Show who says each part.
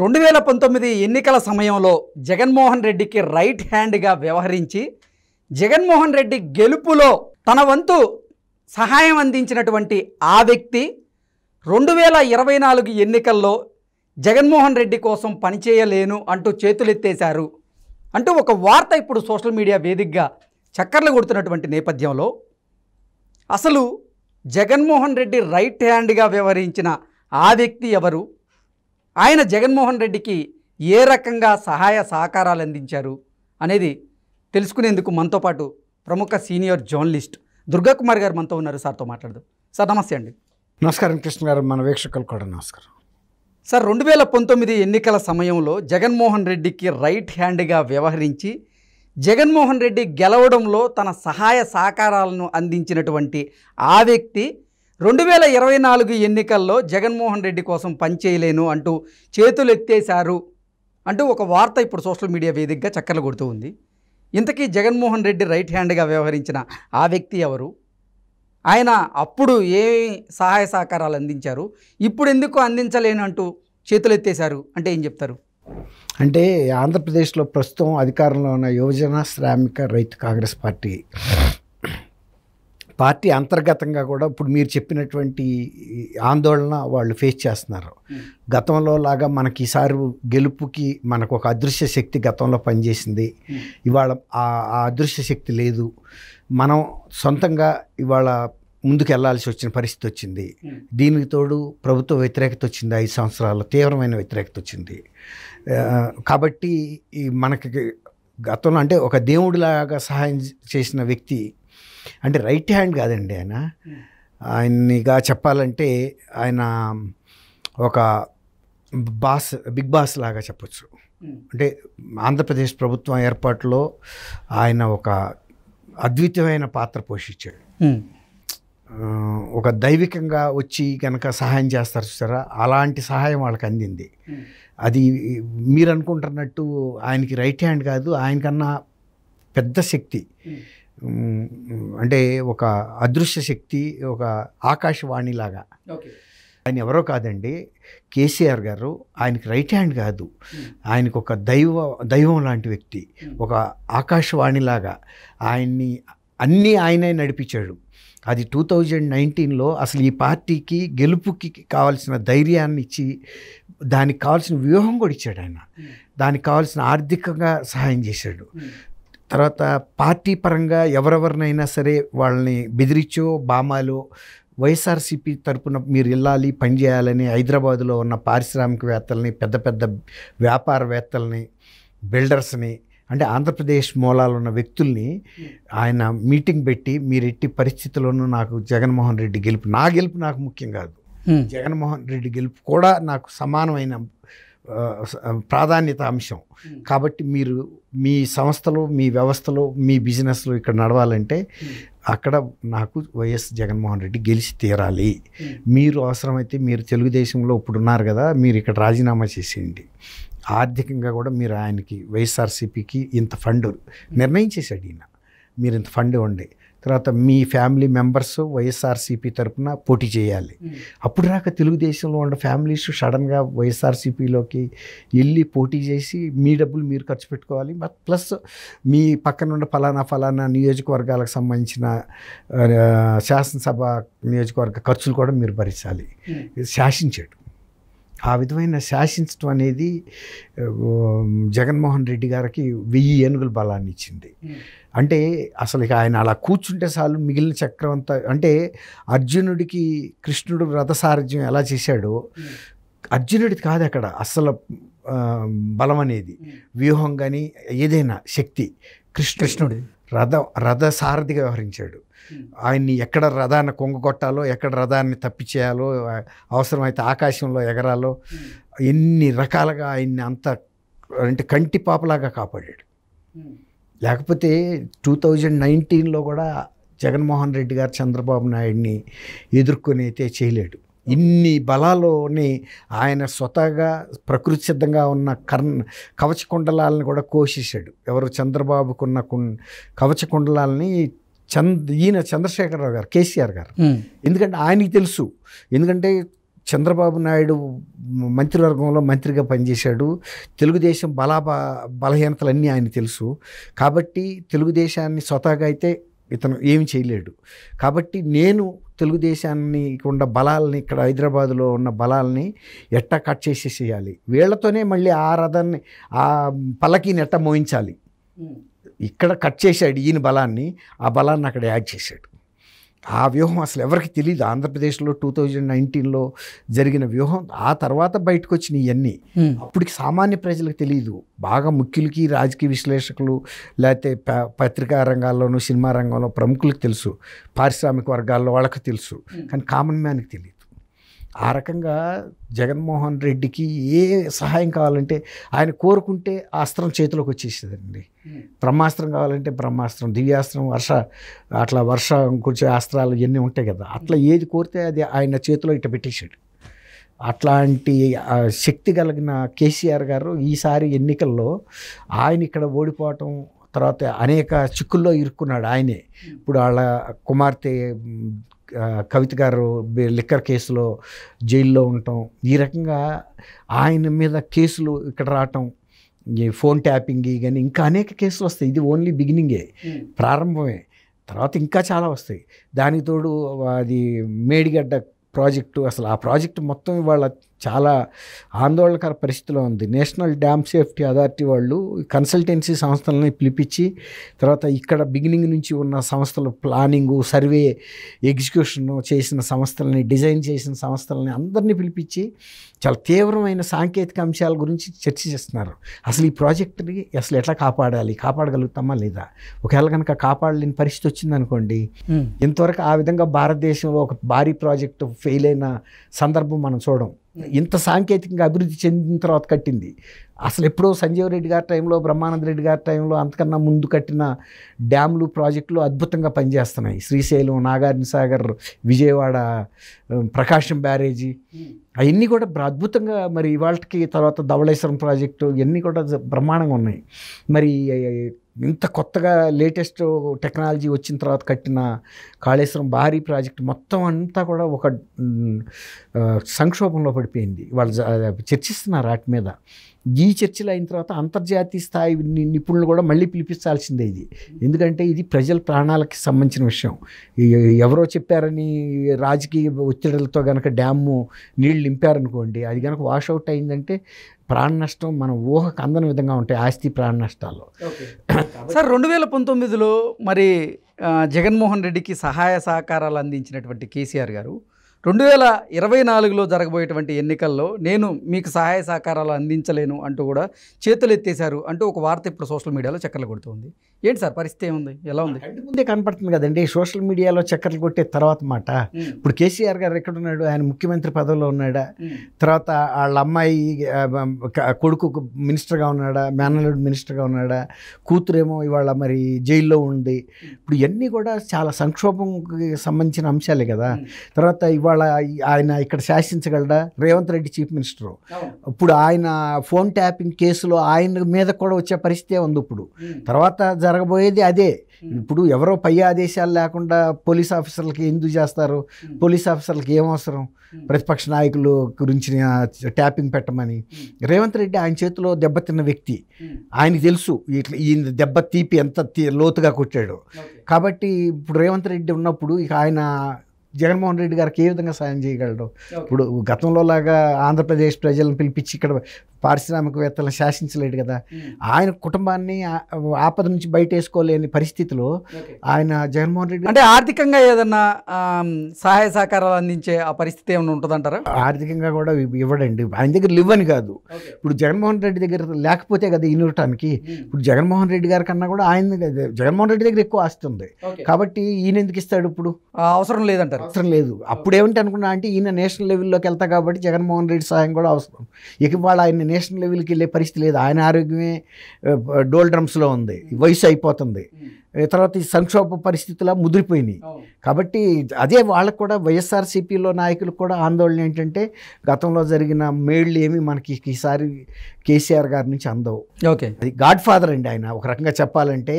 Speaker 1: 2019 ఎన్నికల సమయంలో జగన్మోహన్ రెడ్డికి రైట్ హ్యాండ్గా వ్యవహరించి జగన్మోహన్ రెడ్డి గెలుపులో తన వంతు సహాయం అందించినటువంటి ఆ వ్యక్తి 2024 ఎన్నికల్లో జగన్మోహన్ రెడ్డి కోసం పనిచేయలేను అంటూ చేతులెత్తేశారు అంటూ ఒక వార్త ఇప్పుడు సోషల్ మీడియా వేదికగా చక్కర్లు కొడుతున్నటువంటి నేపథ్యంలో అసలు జగన్మోహన్ రెడ్డి రైట్ హ్యాండ్గా వ్యవహరించిన ఆ వ్యక్తి ఎవరు, ఆయన జగన్మోహన్ రెడ్డికి ఏ రకంగా సహాయ సహకారాలు అందించారు అనేది తెలుసుకునేందుకు మనతో పాటు ప్రముఖ సీనియర్ జర్నలిస్ట్ దుర్గాకుమార్ గారు మనతో ఉన్నారు. సార్తో మాట్లాడదాం. సార్ నమస్తే అండి.
Speaker 2: నమస్కారం కృష్ణ గారు, మన వీక్షకులు కూడా నమస్కారం.
Speaker 1: సార్ 2019 ఎన్నికల సమయంలో జగన్మోహన్ రెడ్డికి రైట్ హ్యాండ్గా వ్యవహరించి జగన్మోహన్ రెడ్డి గెలవడంలో తన సహాయ సహకారాలను అందించినటువంటి ఆ వ్యక్తి 2024 ఎన్నికల్లో జగన్మోహన్ రెడ్డి కోసం పనిచేయలేను అంటూ చేతులు ఎత్తేశారు అంటూ ఒక వార్త ఇప్పుడు సోషల్ మీడియా వేదికగా చక్కర్లు కొడుతూ ఉంది. ఇంతకీ జగన్మోహన్ రెడ్డి రైట్ హ్యాండ్గా వ్యవహరించిన ఆ వ్యక్తి ఎవరు, ఆయన అప్పుడు ఏ సహాయ సహకారాలు అందించారు, ఇప్పుడు ఎందుకు అందించలేను అంటూ చేతులు ఎత్తేశారు అంటే ఏం చెప్తారు?
Speaker 2: అంటే ఆంధ్రప్రదేశ్లో ప్రస్తుతం అధికారంలో ఉన్న యువజన శ్రామిక రైతు కాంగ్రెస్ పార్టీ అంతర్గతంగా కూడా ఇప్పుడు మీరు చెప్పినటువంటి ఆందోళన వాళ్ళు ఫేస్ చేస్తున్నారు. గతంలో లాగా మనకి ఈసారి గెలుపుకి మనకు ఒక అదృశ్య శక్తి గతంలో పనిచేసింది, ఇవాళ ఆ అదృశ్య శక్తి లేదు. మనం సొంతంగా ఇవాళ ముందుకు వెళ్లాల్సి వచ్చిన పరిస్థితి వచ్చింది. దీనికి తోడు ప్రభుత్వ వ్యతిరేకత వచ్చింది, 5 సంవత్సరాల తీవ్రమైన వ్యతిరేకత వచ్చింది. కాబట్టి మనకి గతంలో అంటే ఒక దేవుడిలాగా సహాయం చేసిన వ్యక్తి అంటే రైట్ హ్యాండ్ కాదండి, ఆయనగా చెప్పాలంటే ఆయన ఒక బిగ్ బాస్ లాగా చెప్పచ్చు. అంటే ఆంధ్రప్రదేశ్ ప్రభుత్వం ఏర్పాటులో ఆయన ఒక అద్వితీయమైన పాత్ర పోషించాడు. ఒక దైవికంగా వచ్చి కనుక సహాయం చేస్తారు చూసారా, అలాంటి సహాయం వాళ్ళకి అందింది. అది మీరు అనుకుంటున్నట్టు ఆయనకి రైట్ హ్యాండ్ కాదు, ఆయనకన్నా పెద్ద శక్తి, అంటే ఒక అదృశ్య శక్తి, ఒక ఆకాశవాణిలాగా. ఆయన ఎవరో కాదండి, కేసీఆర్ గారు. ఆయనకి రైట్ హ్యాండ్ కాదు, ఆయనకు ఒక దైవం లాంటి వ్యక్తి, ఒక ఆకాశవాణిలాగా ఆయన్ని ఆయనే నడిపించాడు. అది 2019లో అసలు ఈ పార్టీకి గెలుపుకి కావాల్సిన ధైర్యాన్ని ఇచ్చి దానికి కావాల్సిన వ్యూహం కూడా ఇచ్చాడు ఆయన. దానికి కావాల్సిన ఆర్థికంగా సహాయం చేశాడు. తర్వాత పార్టీ పరంగా ఎవరెవరినైనా సరే వాళ్ళని బెదిరించో బామాలో వైఎస్ఆర్సీపీ తరపున మీరు వెళ్ళాలి పనిచేయాలని హైదరాబాదులో ఉన్న పారిశ్రామికవేత్తల్ని, పెద్ద పెద్ద వ్యాపారవేత్తల్ని, బిల్డర్స్ని, అంటే ఆంధ్రప్రదేశ్ మూలాలు ఉన్న వ్యక్తుల్ని ఆయన మీటింగ్ పెట్టి మీరు ఎట్టి పరిస్థితుల్లోనూ నాకు జగన్మోహన్ రెడ్డి గెలుపు నాకు ముఖ్యం కాదు, జగన్మోహన్ రెడ్డి గెలుపు కూడా నాకు సమానమైన ప్రాధాన్యత అంశం. కాబట్టి మీరు మీ సంస్థలో, మీ వ్యవస్థలో, మీ బిజినెస్లో ఇక్కడ నడవాలంటే అక్కడ నాకు వైఎస్ జగన్మోహన్ రెడ్డి గెలిచి తీరాలి. మీరు అవసరమైతే మీరు తెలుగుదేశంలో ఇప్పుడు ఉన్నారు కదా, మీరు ఇక్కడ రాజీనామా చేసేయండి. ఆర్థికంగా కూడా మీరు ఆయనకి వైఎస్ఆర్సీపీకి ఇంత ఫండ్ నిర్ణయించేశాడు ఈయన, మీరు ఇంత ఫండ్ ఇవ్వండి. తర్వాత మీ ఫ్యామిలీ మెంబర్స్ వైఎస్ఆర్సీపీ తరఫున పోటీ చేయాలి. అప్పుడు రాక తెలుగుదేశంలో ఉన్న ఫ్యామిలీస్ సడన్గా వైఎస్ఆర్సీపీలోకి వెళ్ళి పోటీ చేసి మీ డబ్బులు మీరు ఖర్చు పెట్టుకోవాలి. ప్లస్ మీ పక్కనున్న ఫలానా నియోజకవర్గాలకు సంబంధించిన శాసనసభ నియోజకవర్గ ఖర్చులు కూడా మీరు భరించాలి. శాసించాడు. ఆ విధమైన శాసించడం అనేది జగన్మోహన్ రెడ్డి గారికి 1000 ఏనుగుల బలాన్ని ఇచ్చింది. అంటే అసలు ఇక ఆయన అలా కూర్చుంటే చాలు మిగిలిన చక్రం అంతా, అంటే అర్జునుడికి కృష్ణుడు రథసారథ్యం ఎలా చేశాడో అర్జునుడికి కాదు అక్కడ అసలు బలం అనేది, వ్యూహం కానీ ఏదైనా శక్తి కృష్ణుడి రథ సారథిగా వ్యవహరించాడు. ఆయన్ని ఎక్కడ రథాన్ని కొంగగొట్టాలో, ఎక్కడ రథాన్ని తప్పిచేయాలో, అవసరమైతే ఆకాశంలో ఎగరాలో, ఎన్ని రకాలుగా ఆయన్ని అంత అంటే కంటి పాపలాగా కాపాడాడు. లేకపోతే 2019లో కూడా జగన్మోహన్ రెడ్డి గారు చంద్రబాబు నాయుడిని ఎదుర్కొని అయితే చేయలేడు. ఇన్ని బలాలోని ఆయన స్వతహాగా ప్రకృతి సిద్ధంగా ఉన్న కవచ కుండలాలను కూడా కోసేశాడు. ఎవరు చంద్రబాబుకున్న కవచ కుండలాలని చంద్రశేఖరరావు గారు, కేసీఆర్ గారు. ఎందుకంటే ఆయనకి తెలుసు, ఎందుకంటే చంద్రబాబు నాయుడు మంత్రివర్గంలో మంత్రిగా పనిచేశాడు. తెలుగుదేశం బలహీనతలన్నీ ఆయన తెలుసు. కాబట్టి తెలుగుదేశాన్ని స్వతహాగా అయితే ఇతను ఏమి చేయలేడు. కాబట్టి నేను తెలుగుదేశాన్ని ఉన్న బలాలని, ఇక్కడ హైదరాబాదులో ఉన్న బలాలని ఎట్టా కట్ చేసేసేయాలి, వీళ్లతోనే మళ్ళీ ఆ రథాన్ని, ఆ పల్లకీని ఎట్టా మోయించాలి. ఇక్కడ కట్ చేశాడు ఈయన బలాన్ని, ఆ బలాన్ని అక్కడ యాడ్ చేశాడు. ఆ వ్యూహం అసలు ఎవరికి తెలియదు. ఆంధ్రప్రదేశ్లో 2019లో జరిగిన వ్యూహం ఆ తర్వాత బయటకు వచ్చినాయి ఇవన్నీ. అప్పటికి సామాన్య ప్రజలకు తెలియదు. బాగా ముఖ్యులకి, రాజకీయ విశ్లేషకులు, లేకపోతే పత్రికా రంగాల్లోనూ, సినిమా రంగంలో ప్రముఖులకు తెలుసు, పారిశ్రామిక వర్గాల్లో వాళ్ళకి తెలుసు, కానీ కామన్ మ్యాన్కి తెలియదు. ఆ రకంగా జగన్మోహన్ రెడ్డికి ఏ సహాయం కావాలంటే ఆయన కోరుకుంటే ఆ అస్త్రం చేతిలోకి వచ్చేసేదండి. బ్రహ్మాస్త్రం కావాలంటే బ్రహ్మాస్త్రం, దివ్యాస్త్రం, అట్లా వర్షం కూర్చే అస్త్రాలు ఇవన్నీ ఉంటాయి కదా, అట్లా ఏది కోరితే అది ఆయన చేతిలో ఇట్ట పెట్టేశాడు. అట్లాంటి శక్తి కలిగిన కేసీఆర్ గారు ఈసారి ఎన్నికల్లో ఆయన ఇక్కడ ఓడిపోవటం, తర్వాత అనేక చిక్కుల్లో ఇరుక్కున్నాడు ఆయనే. ఇప్పుడు వాళ్ళ కుమార్తె కవిత గారు లిక్కర్ కేసులో జైల్లో ఉండటం, ఈ రకంగా ఆయన మీద కేసులు ఇక్కడ రావటం, ఈ ఫోన్ ట్యాపింగ్ కానీ ఇంకా అనేక కేసులు వస్తాయి. ఇది ఓన్లీ బిగినింగే, ప్రారంభమే. తర్వాత ఇంకా చాలా వస్తాయి. దానికి తోడు అది మేడిగడ్డ ప్రాజెక్టు, అసలు ఆ ప్రాజెక్టు మొత్తం ఇవాళ చాలా ఆందోళనకర పరిస్థితిలో ఉంది. నేషనల్ డ్యామ్ సేఫ్టీ అథారిటీ వాళ్ళు కన్సల్టెన్సీ సంస్థలని పిలిపించి, తర్వాత ఇక్కడ బిగినింగ్ నుంచి ఉన్న సంస్థలు, ప్లానింగు, సర్వే, ఎగ్జిక్యూషన్ చేసిన సంస్థలని, డిజైన్ చేసిన సంస్థలని అందరినీ పిలిపించి చాలా తీవ్రమైన సాంకేతిక అంశాల గురించి చర్చ చేస్తున్నారు. అసలు ఈ ప్రాజెక్టుని అసలు ఎట్లా కాపాడగలుగుతామా లేదా, ఒకవేళ కనుక కాపాడలేని పరిస్థితి వచ్చిందనుకోండి, ఇంతవరకు ఆ విధంగా భారతదేశంలో ఒక భారీ ప్రాజెక్టు ఫెయిల్ అయిన సందర్భం మనం చూడం. ఇంత సాంకేతికంగా అభివృద్ధి చెందిన తర్వాత కట్టింది. అసలు ఎప్పుడో సంజీవ్ రెడ్డి గారి టైంలో, బ్రహ్మానంద రెడ్డి గారి టైంలో, అంతకన్నా ముందు కట్టిన డ్యామ్లు, ప్రాజెక్టులు అద్భుతంగా పనిచేస్తున్నాయి. శ్రీశైలం, నాగార్జున సాగర్, విజయవాడ, ప్రకాశం బ్యారేజీ, అవన్నీ కూడా అద్భుతంగా. మరి ఇవాళకి తర్వాత ధవళేశ్వరం ప్రాజెక్టు, ఇవన్నీ కూడా బ్రహ్మాండంగా ఉన్నాయి. మరి ఇంత కొత్తగా లేటెస్ట్ టెక్నాలజీ వచ్చిన తర్వాత కట్టిన కాళేశ్వరం భారీ ప్రాజెక్టు మొత్తం అంతా కూడా ఒక సంక్షోభంలో పడిపోయింది. వాళ్ళు చర్చిస్తున్నారు వాటి మీద. ఈ చర్చలు అయిన తర్వాత అంతర్జాతీయ స్థాయి నిపుణులు కూడా మళ్ళీ పిలిపించాల్సిందే ఇది. ఎందుకంటే ఇది ప్రజల ప్రాణాలకి సంబంధించిన విషయం. ఎవరో చెప్పారని రాజకీయ ఒత్తిడులతో కనుక డ్యాము నీళ్ళు నింపారనుకోండి, అది కనుక వాషౌట్ అయిందంటే ప్రాణ నష్టం మన ఊహకు అందని విధంగా ఉంటాయి, ఆస్తి ప్రాణ నష్టాలు.
Speaker 1: సార్ 2019లో మరి జగన్మోహన్ రెడ్డికి సహాయ సహకారాలు అందించినటువంటి కేసీఆర్ గారు 2024లో జరగబోయేటువంటి ఎన్నికల్లో నేను మీకు సహాయ సహకారాలు అందించలేను అంటూ కూడా చేతులు ఎత్తేశారు అంటూ ఒక వార్త ఇప్పుడు సోషల్ మీడియాలో చక్కర్లు కొడుతుంది. ఏంటి సార్ పరిస్థితి, ఏముంది, ఎలా ఉంది?
Speaker 2: ముందే కనపడుతుంది కదండి సోషల్ మీడియాలో చక్కర్లు కొట్టే తర్వాత మాట. ఇప్పుడు కేసీఆర్ గారు ఎక్కడున్నాడు? ఆయన ముఖ్యమంత్రి పదవిలో ఉన్నాడా? తర్వాత వాళ్ళ అమ్మాయి కొడుకు మినిస్టర్గా ఉన్నాడా? మేనల్లుడు మినిస్టర్గా ఉన్నాడా? కూతురేమో ఇవాళ మరి జైల్లో ఉంది. ఇప్పుడు ఇవన్నీ కూడా చాలా సంక్షోభంకి సంబంధించిన అంశాలే కదా. తర్వాత ఇవాళ ఆయన ఇక్కడ శాసించగలడా? Revanth Reddy chief minister. ఇప్పుడు ఆయన ఫోన్ ట్యాపింగ్ కేసులో ఆయన మీద కూడా వచ్చే పరిస్థితే ఉంది. ఇప్పుడు తర్వాత జరగబోయేది అదే. ఇప్పుడు ఎవరో పై ఆదేశాలు లేకుండా పోలీస్ ఆఫీసర్లకి ఎందుకు చేస్తారు? పోలీస్ ఆఫీసర్లకి ఏం అవసరం ప్రతిపక్ష నాయకులు గురించి ట్యాపింగ్ పెట్టమని? రేవంత్ రెడ్డి ఆయన చేతిలో దెబ్బతిన్న వ్యక్తి, ఆయనకి తెలుసు ఈయన దెబ్బ తీపి ఎంత లోతుగా కొట్టాడు. కాబట్టి ఇప్పుడు రేవంత్ రెడ్డి ఉన్నప్పుడు ఇక ఆయన జగన్మోహన్ రెడ్డి గారికి ఏ విధంగా సాయం చేయగలడు? ఇప్పుడు గతంలో లాగా ఆంధ్రప్రదేశ్ ప్రజలను పిలిపించి ఇక్కడ పారిశ్రామికవేత్తలను శాసించలేడు కదా. ఆయన కుటుంబాన్ని ఆపద నుంచి బయట వేసుకోలేని పరిస్థితిలో ఆయన జగన్మోహన్ రెడ్డి
Speaker 1: అంటే ఆర్థికంగా ఏదన్నా సహాయ సహకారాలు అందించే ఆ పరిస్థితి ఏమైనా ఉంటుందంటారా?
Speaker 2: ఆర్థికంగా కూడా ఇవ్వడండి. ఆయన దగ్గర ఇవ్వని కాదు, ఇప్పుడు జగన్మోహన్ రెడ్డి దగ్గర లేకపోతే కదా ఇవ్వటానికి. ఇప్పుడు జగన్మోహన్ రెడ్డి గారి కన్నా కూడా జగన్మోహన్ రెడ్డి దగ్గర ఎక్కువ ఆస్తి ఉంది కాబట్టి ఈయన ఎందుకు ఇస్తాడు? ఇప్పుడు
Speaker 1: అవసరం లేదంటారు.
Speaker 2: అవసరం లేదు. అప్పుడు ఏమిటి అనుకున్నా అంటే ఈయన నేషనల్ లెవెల్లోకి వెళ్తా కాబట్టి జగన్మోహన్ రెడ్డి సహాయం కూడా అవసరం. ఇక వాళ్ళు ఆయన నేషనల్ లెవెల్కి వెళ్ళే పరిస్థితి లేదు. ఆయన ఆరోగ్యమే డోల్ డ్రమ్స్లో ఉంది, వయసు అయిపోతుంది, తర్వాత ఈ సంక్షోభ పరిస్థితుల్లో ముదిరిపోయినాయి. కాబట్టి అదే వాళ్ళకు కూడా వైఎస్ఆర్సీపీలో నాయకులకు కూడా ఆందోళన ఏంటంటే గతంలో జరిగిన మేళ్ళు ఏమి మనకి ఈసారి కేసీఆర్ గారి నుంచి అందవు.
Speaker 1: ఓకే,
Speaker 2: అది గాడ్ ఫాదర్ అండి ఆయన ఒక రకంగా చెప్పాలంటే.